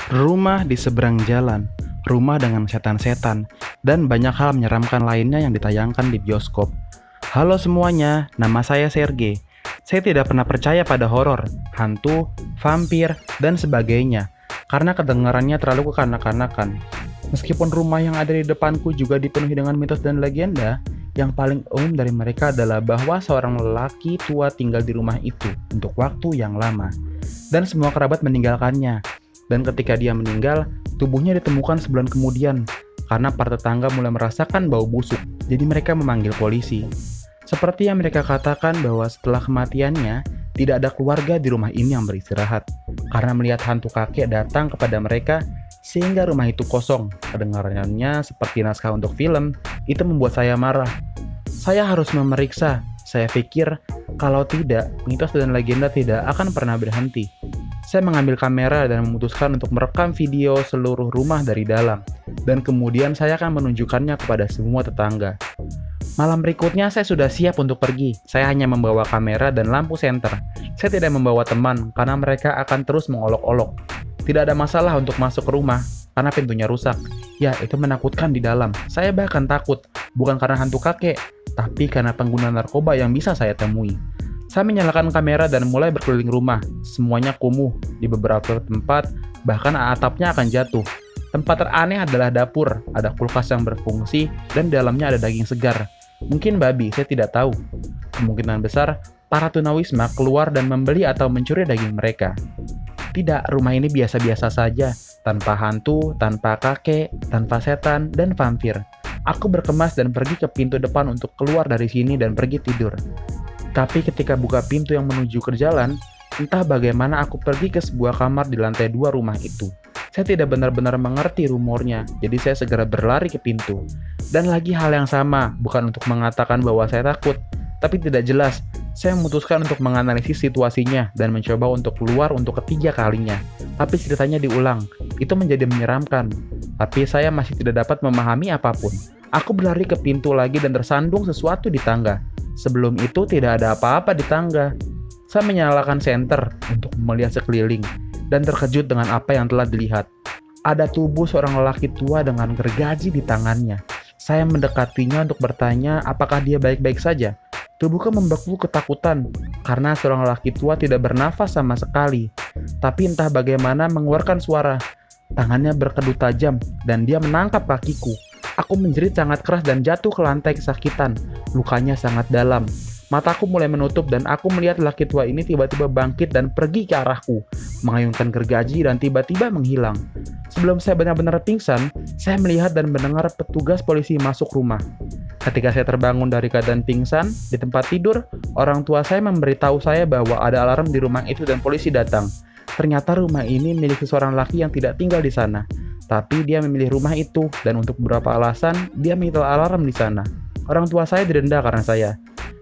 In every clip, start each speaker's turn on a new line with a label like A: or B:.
A: Rumah di seberang jalan, rumah dengan setan-setan, dan banyak hal menyeramkan lainnya yang ditayangkan di bioskop. Halo semuanya, nama saya Sergey. Saya tidak pernah percaya pada horor, hantu, vampir, dan sebagainya, karena kedengarannya terlalu kekanak-kanakan. Meskipun rumah yang ada di depanku juga dipenuhi dengan mitos dan legenda, yang paling umum dari mereka adalah bahwa seorang lelaki tua tinggal di rumah itu untuk waktu yang lama, dan semua kerabat meninggalkannya. Dan ketika dia meninggal, tubuhnya ditemukan sebulan kemudian karena para tetangga mulai merasakan bau busuk. Jadi mereka memanggil polisi. Seperti yang mereka katakan bahwa setelah kematiannya, tidak ada keluarga di rumah ini yang beristirahat karena melihat hantu kakek datang kepada mereka sehingga rumah itu kosong. Kedengarannya seperti naskah untuk film. Itu membuat saya marah. Saya harus memeriksa. Saya pikir kalau tidak, mitos dan legenda tidak akan pernah berhenti. Saya mengambil kamera dan memutuskan untuk merekam video seluruh rumah dari dalam, dan kemudian saya akan menunjukkannya kepada semua tetangga. Malam berikutnya saya sudah siap untuk pergi. Saya hanya membawa kamera dan lampu senter. Saya tidak membawa teman karena mereka akan terus mengolok-olok. Tidak ada masalah untuk masuk ke rumah karena pintunya rusak. Ya, itu menakutkan di dalam. Saya bahkan takut, bukan karena hantu kakek, tapi karena pengguna narkoba yang bisa saya temui. Saya menyalakan kamera dan mulai berkeliling rumah. Semuanya kumuh, di beberapa tempat, bahkan atapnya akan jatuh. Tempat teraneh adalah dapur, ada kulkas yang berfungsi, dan di dalamnya ada daging segar. Mungkin babi, saya tidak tahu. Kemungkinan besar, para tunawisma keluar dan membeli atau mencuri daging mereka. Tidak, rumah ini biasa-biasa saja, tanpa hantu, tanpa kakek, tanpa setan, dan vampir. Aku berkemas dan pergi ke pintu depan untuk keluar dari sini dan pergi tidur. Tapi ketika buka pintu yang menuju ke jalan, entah bagaimana aku pergi ke sebuah kamar di lantai 2 rumah itu. Saya tidak benar-benar mengerti rumornya, jadi saya segera berlari ke pintu. Dan lagi hal yang sama, bukan untuk mengatakan bahwa saya takut, tapi tidak jelas. Saya memutuskan untuk menganalisis situasinya dan mencoba untuk keluar untuk ketiga kalinya. Tapi ceritanya diulang, itu menjadi menyeramkan. Tapi saya masih tidak dapat memahami apapun. Aku berlari ke pintu lagi dan tersandung sesuatu di tangga. Sebelum itu tidak ada apa-apa di tangga. Saya menyalakan senter untuk melihat sekeliling dan terkejut dengan apa yang telah dilihat. Ada tubuh seorang lelaki tua dengan gergaji di tangannya. Saya mendekatinya untuk bertanya apakah dia baik-baik saja. Tubuhku membeku ketakutan karena seorang lelaki tua tidak bernafas sama sekali. Tapi entah bagaimana mengeluarkan suara. Tangannya berkedut tajam dan dia menangkap kakiku. Aku menjerit sangat keras dan jatuh ke lantai kesakitan. Lukanya sangat dalam. Mataku mulai menutup dan aku melihat lelaki tua ini tiba-tiba bangkit dan pergi ke arahku, mengayunkan gergaji dan tiba-tiba menghilang. Sebelum saya benar-benar pingsan, saya melihat dan mendengar petugas polisi masuk rumah. Ketika saya terbangun dari keadaan pingsan di tempat tidur, orang tua saya memberitahu saya bahwa ada alarm di rumah itu dan polisi datang. Ternyata rumah ini milik seorang laki yang tidak tinggal di sana. Tapi dia memilih rumah itu, dan untuk beberapa alasan, dia menyetel alarm di sana. Orang tua saya didenda karena saya.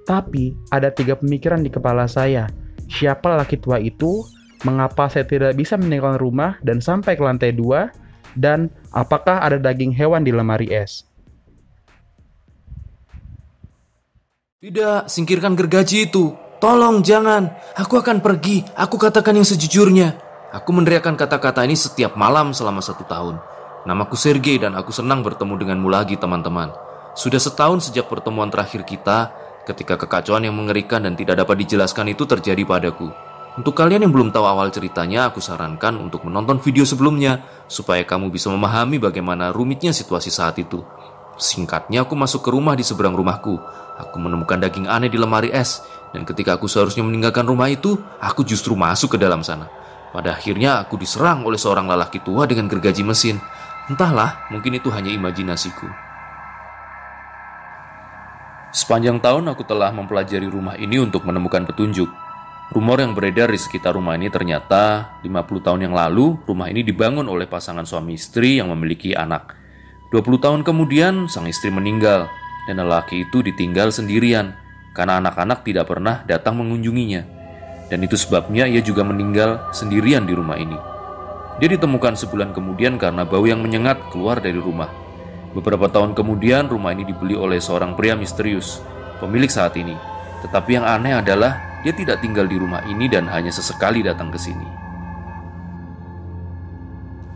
A: Tapi, ada 3 pemikiran di kepala saya. Siapa laki tua itu? Mengapa saya tidak bisa meninggalkan rumah dan sampai ke lantai 2? Dan, apakah ada daging hewan di lemari es?
B: Tidak, singkirkan gergaji itu. Tolong, jangan. Aku akan pergi. Aku katakan yang sejujurnya. Aku meneriakkan kata-kata ini setiap malam selama 1 tahun. Namaku Sergey dan aku senang bertemu denganmu lagi, teman-teman. Sudah setahun sejak pertemuan terakhir kita, ketika kekacauan yang mengerikan dan tidak dapat dijelaskan itu terjadi padaku. Untuk kalian yang belum tahu awal ceritanya, aku sarankan untuk menonton video sebelumnya, supaya kamu bisa memahami bagaimana rumitnya situasi saat itu. Singkatnya, aku masuk ke rumah di seberang rumahku. Aku menemukan daging aneh di lemari es, dan ketika aku seharusnya meninggalkan rumah itu, aku justru masuk ke dalam sana. Pada akhirnya aku diserang oleh seorang lelaki tua dengan gergaji mesin. Entahlah, mungkin itu hanya imajinasiku. Sepanjang tahun aku telah mempelajari rumah ini untuk menemukan petunjuk. Rumor yang beredar di sekitar rumah ini ternyata 50 tahun yang lalu rumah ini dibangun oleh pasangan suami istri yang memiliki anak. 20 tahun kemudian sang istri meninggal dan lelaki itu ditinggal sendirian karena anak-anak tidak pernah datang mengunjunginya. Dan itu sebabnya ia juga meninggal sendirian di rumah ini. Dia ditemukan sebulan kemudian karena bau yang menyengat keluar dari rumah. Beberapa tahun kemudian rumah ini dibeli oleh seorang pria misterius, pemilik saat ini. Tetapi yang aneh adalah dia tidak tinggal di rumah ini dan hanya sesekali datang ke sini.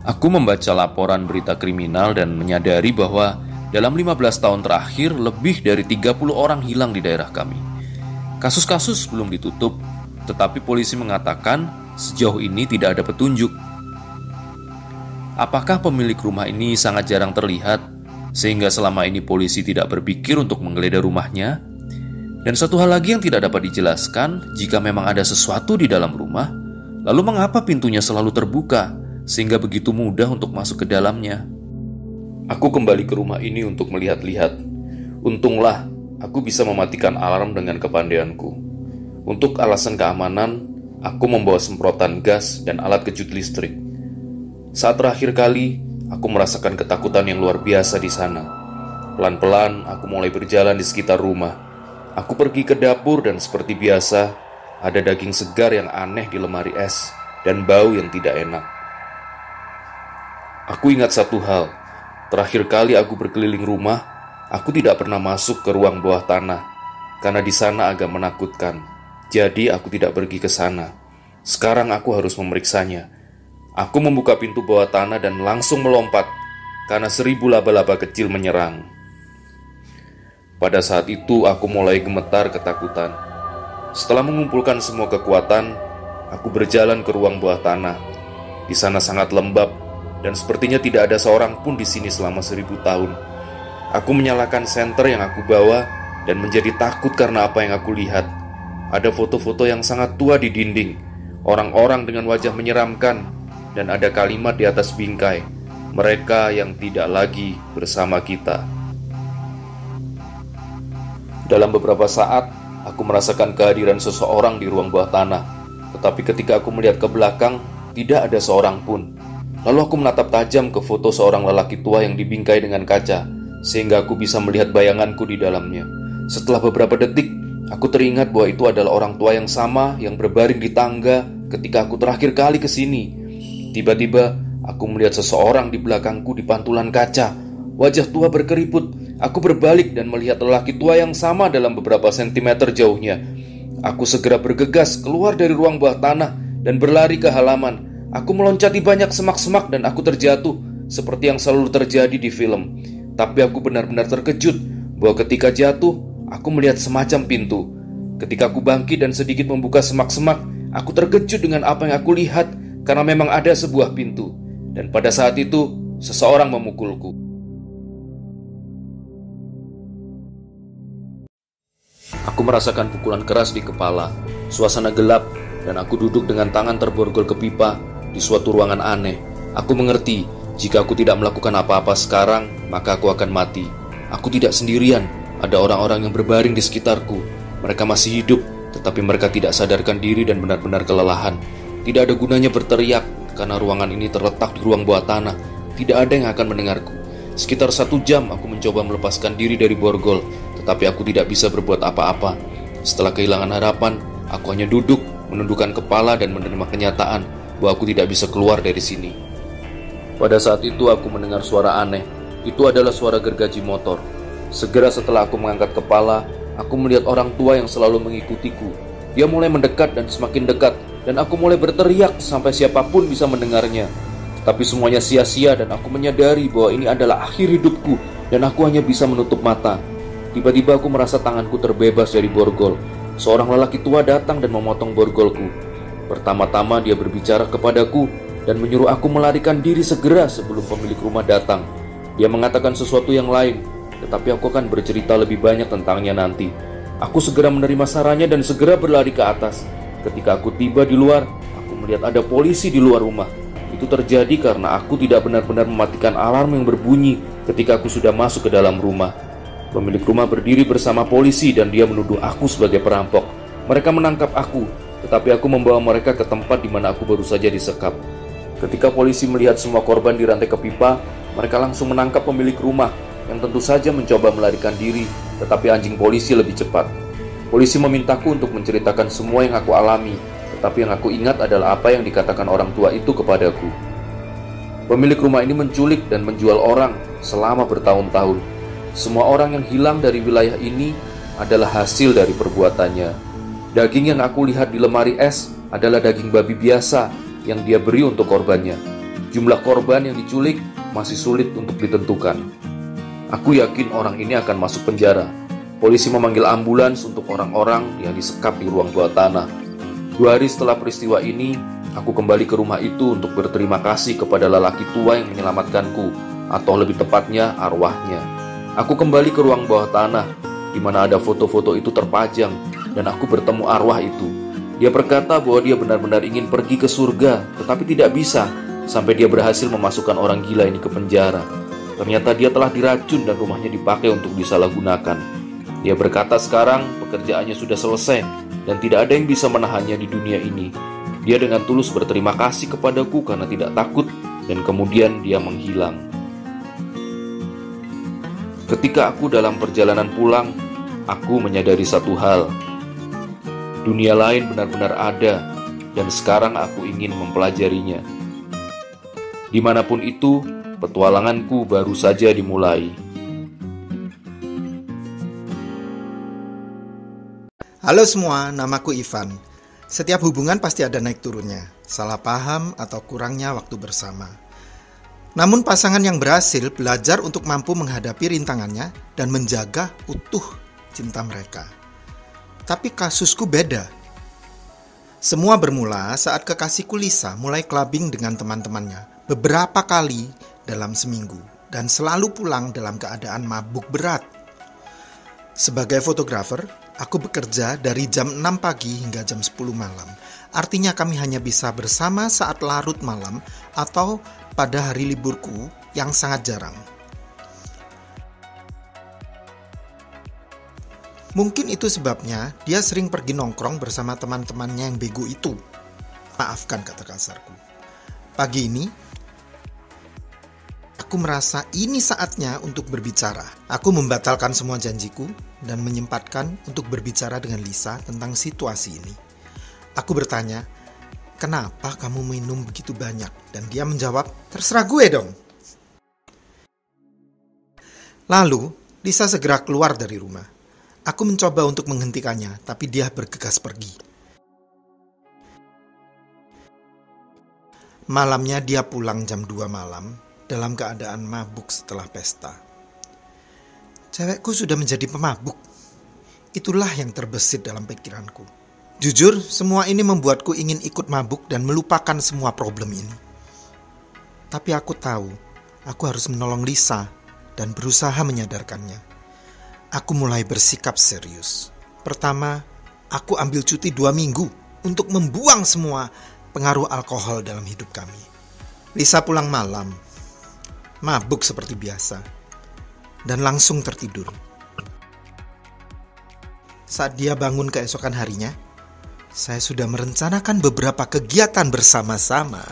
B: Aku membaca laporan berita kriminal dan menyadari bahwa dalam 15 tahun terakhir lebih dari 30 orang hilang di daerah kami. Kasus-kasus belum ditutup, tetapi polisi mengatakan sejauh ini tidak ada petunjuk. Apakah pemilik rumah ini sangat jarang terlihat, sehingga selama ini polisi tidak berpikir untuk menggeledah rumahnya? Dan satu hal lagi yang tidak dapat dijelaskan, jika memang ada sesuatu di dalam rumah, lalu mengapa pintunya selalu terbuka, sehingga begitu mudah untuk masuk ke dalamnya? Aku kembali ke rumah ini untuk melihat-lihat. Untunglah, aku bisa mematikan alarm dengan kepandaianku. Untuk alasan keamanan, aku membawa semprotan gas dan alat kejut listrik. Saat terakhir kali, aku merasakan ketakutan yang luar biasa di sana. Pelan-pelan, aku mulai berjalan di sekitar rumah. Aku pergi ke dapur dan seperti biasa, ada daging segar yang aneh di lemari es dan bau yang tidak enak. Aku ingat satu hal, terakhir kali aku berkeliling rumah, aku tidak pernah masuk ke ruang bawah tanah, karena di sana agak menakutkan. Jadi aku tidak pergi ke sana. Sekarang aku harus memeriksanya. Aku membuka pintu bawah tanah dan langsung melompat, karena 1000 laba-laba kecil menyerang. Pada saat itu aku mulai gemetar ketakutan. Setelah mengumpulkan semua kekuatan, aku berjalan ke ruang bawah tanah. Di sana sangat lembab, dan sepertinya tidak ada seorang pun di sini selama 1000 tahun. Aku menyalakan senter yang aku bawa dan menjadi takut karena apa yang aku lihat. Ada foto-foto yang sangat tua di dinding, orang-orang dengan wajah menyeramkan, dan ada kalimat di atas bingkai, mereka yang tidak lagi bersama kita. Dalam beberapa saat, aku merasakan kehadiran seseorang di ruang bawah tanah. Tetapi ketika aku melihat ke belakang, tidak ada seorang pun. Lalu aku menatap tajam ke foto seorang lelaki tua yang dibingkai dengan kaca, sehingga aku bisa melihat bayanganku di dalamnya. Setelah beberapa detik, aku teringat bahwa itu adalah orang tua yang sama yang berbaring di tangga ketika aku terakhir kali ke sini. Tiba-tiba, aku melihat seseorang di belakangku di pantulan kaca. Wajah tua berkeriput. Aku berbalik dan melihat lelaki tua yang sama dalam beberapa sentimeter jauhnya. Aku segera bergegas keluar dari ruang bawah tanah dan berlari ke halaman. Aku meloncati banyak semak-semak dan aku terjatuh, seperti yang selalu terjadi di film. Tapi aku benar-benar terkejut bahwa ketika jatuh, aku melihat semacam pintu. Ketika aku bangkit dan sedikit membuka semak-semak, aku terkejut dengan apa yang aku lihat, karena memang ada sebuah pintu. Dan pada saat itu, seseorang memukulku. Aku merasakan pukulan keras di kepala. Suasana gelap, dan aku duduk dengan tangan terborgol ke pipa di suatu ruangan aneh. Aku mengerti, jika aku tidak melakukan apa-apa sekarang, maka aku akan mati. Aku tidak sendirian, ada orang-orang yang berbaring di sekitarku. Mereka masih hidup, tetapi mereka tidak sadarkan diri dan benar-benar kelelahan. Tidak ada gunanya berteriak, karena ruangan ini terletak di ruang bawah tanah. Tidak ada yang akan mendengarku. Sekitar 1 jam aku mencoba melepaskan diri dari borgol, tetapi aku tidak bisa berbuat apa-apa. Setelah kehilangan harapan, aku hanya duduk, menundukkan kepala dan menerima kenyataan bahwa aku tidak bisa keluar dari sini. Pada saat itu aku mendengar suara aneh. Itu adalah suara gergaji motor. Segera setelah aku mengangkat kepala, aku melihat orang tua yang selalu mengikutiku. Dia mulai mendekat dan semakin dekat, dan aku mulai berteriak sampai siapapun bisa mendengarnya. Tapi semuanya sia-sia dan aku menyadari bahwa ini adalah akhir hidupku dan aku hanya bisa menutup mata. Tiba-tiba aku merasa tanganku terbebas dari borgol. Seorang lelaki tua datang dan memotong borgolku. Pertama-tama dia berbicara kepadaku dan menyuruh aku melarikan diri segera sebelum pemilik rumah datang. Dia mengatakan sesuatu yang lain, tetapi aku akan bercerita lebih banyak tentangnya nanti. Aku segera menerima sarannya dan segera berlari ke atas. Ketika aku tiba di luar, aku melihat ada polisi di luar rumah. Itu terjadi karena aku tidak benar-benar mematikan alarm yang berbunyi ketika aku sudah masuk ke dalam rumah. Pemilik rumah berdiri bersama polisi dan dia menuduh aku sebagai perampok. Mereka menangkap aku, tetapi aku membawa mereka ke tempat di mana aku baru saja disekap. Ketika polisi melihat semua korban dirantai ke pipa, mereka langsung menangkap pemilik rumah yang tentu saja mencoba melarikan diri, tetapi anjing polisi lebih cepat. Polisi memintaku untuk menceritakan semua yang aku alami, tetapi yang aku ingat adalah apa yang dikatakan orang tua itu kepadaku. Pemilik rumah ini menculik dan menjual orang selama bertahun-tahun. Semua orang yang hilang dari wilayah ini adalah hasil dari perbuatannya. Daging yang aku lihat di lemari es adalah daging babi biasa yang dia beri untuk korbannya. Jumlah korban yang diculik masih sulit untuk ditentukan. Aku yakin orang ini akan masuk penjara. Polisi memanggil ambulans untuk orang-orang yang disekap di ruang bawah tanah. 2 hari setelah peristiwa ini, aku kembali ke rumah itu untuk berterima kasih kepada lelaki tua yang menyelamatkanku, atau lebih tepatnya arwahnya. Aku kembali ke ruang bawah tanah, di mana ada foto-foto itu terpajang, dan aku bertemu arwah itu. Dia berkata bahwa dia benar-benar ingin pergi ke surga, tetapi tidak bisa, sampai dia berhasil memasukkan orang gila ini ke penjara. Ternyata dia telah diracun dan rumahnya dipakai untuk disalahgunakan. Dia berkata sekarang pekerjaannya sudah selesai dan tidak ada yang bisa menahannya di dunia ini. Dia dengan tulus berterima kasih kepadaku karena tidak takut, dan kemudian dia menghilang. Ketika aku dalam perjalanan pulang, aku menyadari satu hal. Dunia lain benar-benar ada, dan sekarang aku ingin mempelajarinya. Dimanapun itu, petualanganku baru saja dimulai.
C: Halo semua, namaku Ivan. Setiap hubungan pasti ada naik turunnya, salah paham atau kurangnya waktu bersama. Namun pasangan yang berhasil belajar untuk mampu menghadapi rintangannya dan menjaga utuh cinta mereka. Tapi kasusku beda. Semua bermula saat kekasihku Lisa mulai clubbing dengan teman-temannya beberapa kali dalam seminggu dan selalu pulang dalam keadaan mabuk berat. Sebagai fotografer, aku bekerja dari jam 6 pagi hingga jam 10 malam. Artinya kami hanya bisa bersama saat larut malam atau pada hari liburku yang sangat jarang. Mungkin itu sebabnya dia sering pergi nongkrong bersama teman-temannya yang bego itu. Maafkan kata kasarku. Pagi ini, aku merasa ini saatnya untuk berbicara. Aku membatalkan semua janjiku dan menyempatkan untuk berbicara dengan Lisa tentang situasi ini. Aku bertanya, kenapa kamu minum begitu banyak? Dan dia menjawab, terserah gue dong. Lalu, Lisa segera keluar dari rumah. Aku mencoba untuk menghentikannya, tapi dia bergegas pergi. Malamnya dia pulang jam 2 malam dalam keadaan mabuk setelah pesta. Cewekku sudah menjadi pemabuk. Itulah yang terbesit dalam pikiranku. Jujur, semua ini membuatku ingin ikut mabuk dan melupakan semua problem ini. Tapi aku tahu, aku harus menolong Lisa dan berusaha menyadarkannya. Aku mulai bersikap serius. Pertama, aku ambil cuti 2 minggu untuk membuang semua pengaruh alkohol dalam hidup kami. Lisa pulang malam, mabuk seperti biasa, dan langsung tertidur. Saat dia bangun keesokan harinya, saya sudah merencanakan beberapa kegiatan bersama-sama,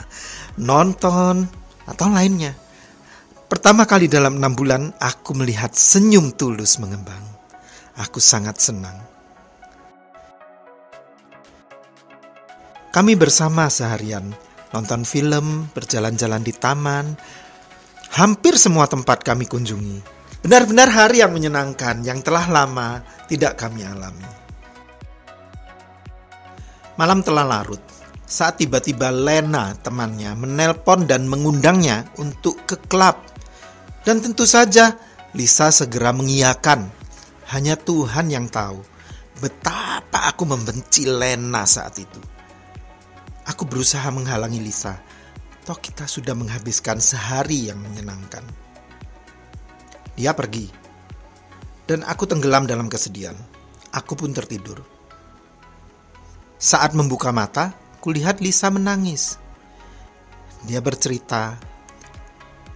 C: nonton, atau lainnya. Pertama kali dalam 6 bulan, aku melihat senyum tulus mengembang. Aku sangat senang. Kami bersama seharian, nonton film, berjalan-jalan di taman. Hampir semua tempat kami kunjungi. Benar-benar hari yang menyenangkan yang telah lama tidak kami alami. Malam telah larut saat tiba-tiba Lena, temannya, menelpon dan mengundangnya untuk ke klub. Dan tentu saja Lisa segera mengiyakan. Hanya Tuhan yang tahu betapa aku membenci Lena saat itu. Aku berusaha menghalangi Lisa. Toh kita sudah menghabiskan sehari yang menyenangkan. Dia pergi. Dan aku tenggelam dalam kesedihan. Aku pun tertidur. Saat membuka mata, kulihat Lisa menangis. Dia bercerita,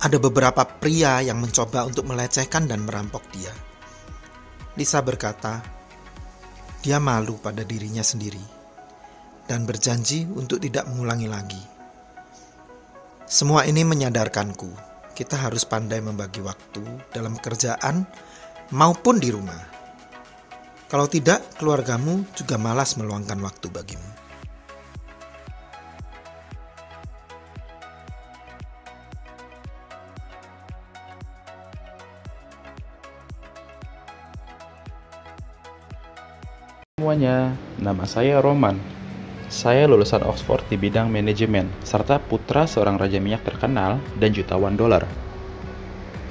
C: ada beberapa pria yang mencoba untuk melecehkan dan merampok dia. Lisa berkata, dia malu pada dirinya sendiri dan berjanji untuk tidak mengulangi lagi. Semua ini menyadarkanku, kita harus pandai membagi waktu dalam pekerjaan maupun di rumah. Kalau tidak, keluargamu juga malas meluangkan waktu bagimu.
A: Semuanya, nama saya Roman. Saya lulusan Oxford di bidang manajemen, serta putra seorang raja minyak terkenal dan jutawan dolar.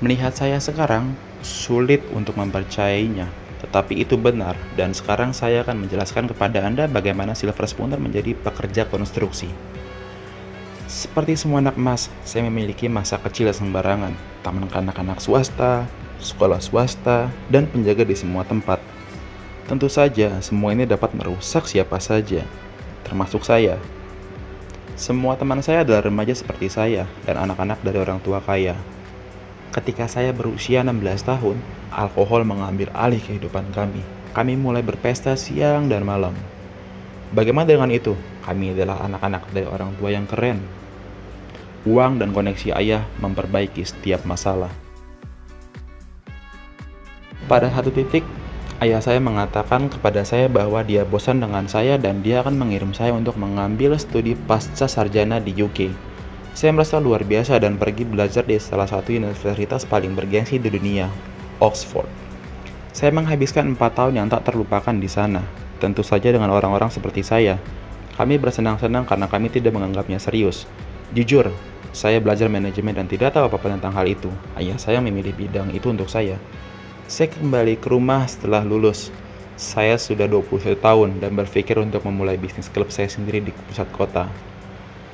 A: Melihat saya sekarang, sulit untuk mempercayainya. Tetapi itu benar, dan sekarang saya akan menjelaskan kepada Anda bagaimana Silver Spooner menjadi pekerja konstruksi. Seperti semua anak emas, saya memiliki masa kecil sembarangan, taman kanak-kanak swasta, sekolah swasta, dan penjaga di semua tempat. Tentu saja, semua ini dapat merusak siapa saja, termasuk saya. Semua teman saya adalah remaja seperti saya dan anak-anak dari orang tua kaya. Ketika saya berusia 16 tahun, alkohol mengambil alih kehidupan kami. Kami mulai berpesta siang dan malam. Bagaimana dengan itu? Kami adalah anak-anak dari orang tua yang keren. Uang dan koneksi ayah memperbaiki setiap masalah. Pada satu titik, ayah saya mengatakan kepada saya bahwa dia bosan dengan saya dan dia akan mengirim saya untuk mengambil studi pasca sarjana di UK. Saya merasa luar biasa dan pergi belajar di salah satu universitas paling bergengsi di dunia, Oxford. Saya menghabiskan 4 tahun yang tak terlupakan di sana, tentu saja dengan orang-orang seperti saya. Kami bersenang-senang karena kami tidak menganggapnya serius. Jujur, saya belajar manajemen dan tidak tahu apa-apa tentang hal itu. Ayah saya memilih bidang itu untuk saya. Saya kembali ke rumah setelah lulus. Saya sudah 21 tahun dan berpikir untuk memulai bisnis klub saya sendiri di pusat kota.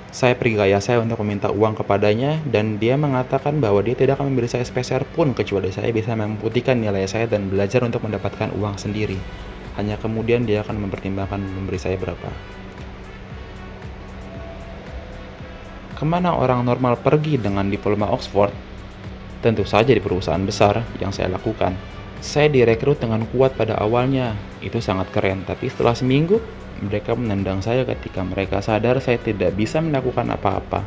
A: Saya pergi ke ayah saya untuk meminta uang kepadanya dan dia mengatakan bahwa dia tidak akan memberi saya sepeser pun kecuali saya bisa membuktikan nilai saya dan belajar untuk mendapatkan uang sendiri. Hanya kemudian dia akan mempertimbangkan memberi saya berapa. Kemana orang normal pergi dengan diploma Oxford? Tentu saja di perusahaan besar yang saya lakukan. Saya direkrut dengan kuat pada awalnya, itu sangat keren. Tapi setelah seminggu, mereka menendang saya ketika mereka sadar saya tidak bisa melakukan apa-apa.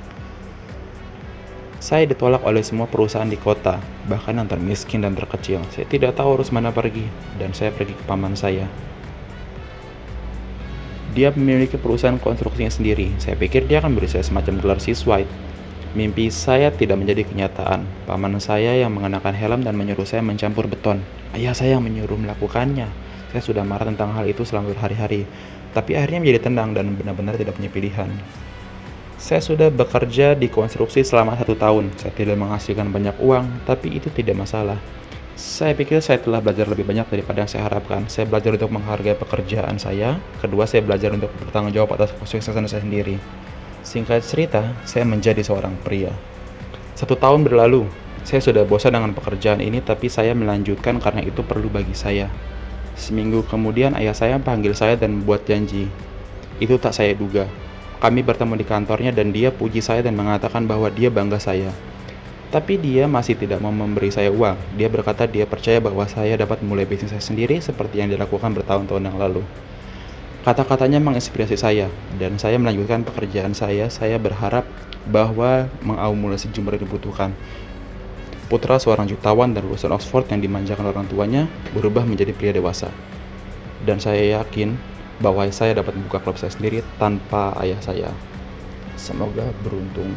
A: Saya ditolak oleh semua perusahaan di kota, bahkan yang termiskin dan terkecil. Saya tidak tahu harus mana pergi, dan saya pergi ke paman saya. Dia memiliki perusahaan konstruksinya sendiri. Saya pikir dia akan beri saya semacam gelar siswa. Mimpi saya tidak menjadi kenyataan. Paman saya yang mengenakan helm dan menyuruh saya mencampur beton. Ayah saya yang menyuruh melakukannya. Saya sudah marah tentang hal itu selama berhari-hari. Tapi akhirnya menjadi tenang dan benar-benar tidak punya pilihan. Saya sudah bekerja di konstruksi selama 1 tahun. Saya tidak menghasilkan banyak uang, tapi itu tidak masalah. Saya pikir saya telah belajar lebih banyak daripada yang saya harapkan. Saya belajar untuk menghargai pekerjaan saya. Kedua, saya belajar untuk bertanggung jawab atas kesuksesan saya sendiri. Singkat cerita, saya menjadi seorang pria. 1 tahun berlalu, saya sudah bosan dengan pekerjaan ini, tapi saya melanjutkan karena itu perlu bagi saya. Seminggu kemudian, ayah saya panggil saya dan membuat janji. Itu tak saya duga. Kami bertemu di kantornya dan dia puji saya dan mengatakan bahwa dia bangga saya. Tapi dia masih tidak mau memberi saya uang. Dia berkata dia percaya bahwa saya dapat memulai bisnis saya sendiri seperti yang dilakukan bertahun-tahun yang lalu. Kata-katanya menginspirasi saya, dan saya melanjutkan pekerjaan saya. Saya berharap bahwa mengakumulasi jumlah yang dibutuhkan. Putra seorang jutawan dan lulusan Oxford yang dimanjakan orang tuanya berubah menjadi pria dewasa. Dan saya yakin bahwa saya dapat membuka klub saya sendiri tanpa ayah saya. Semoga beruntung.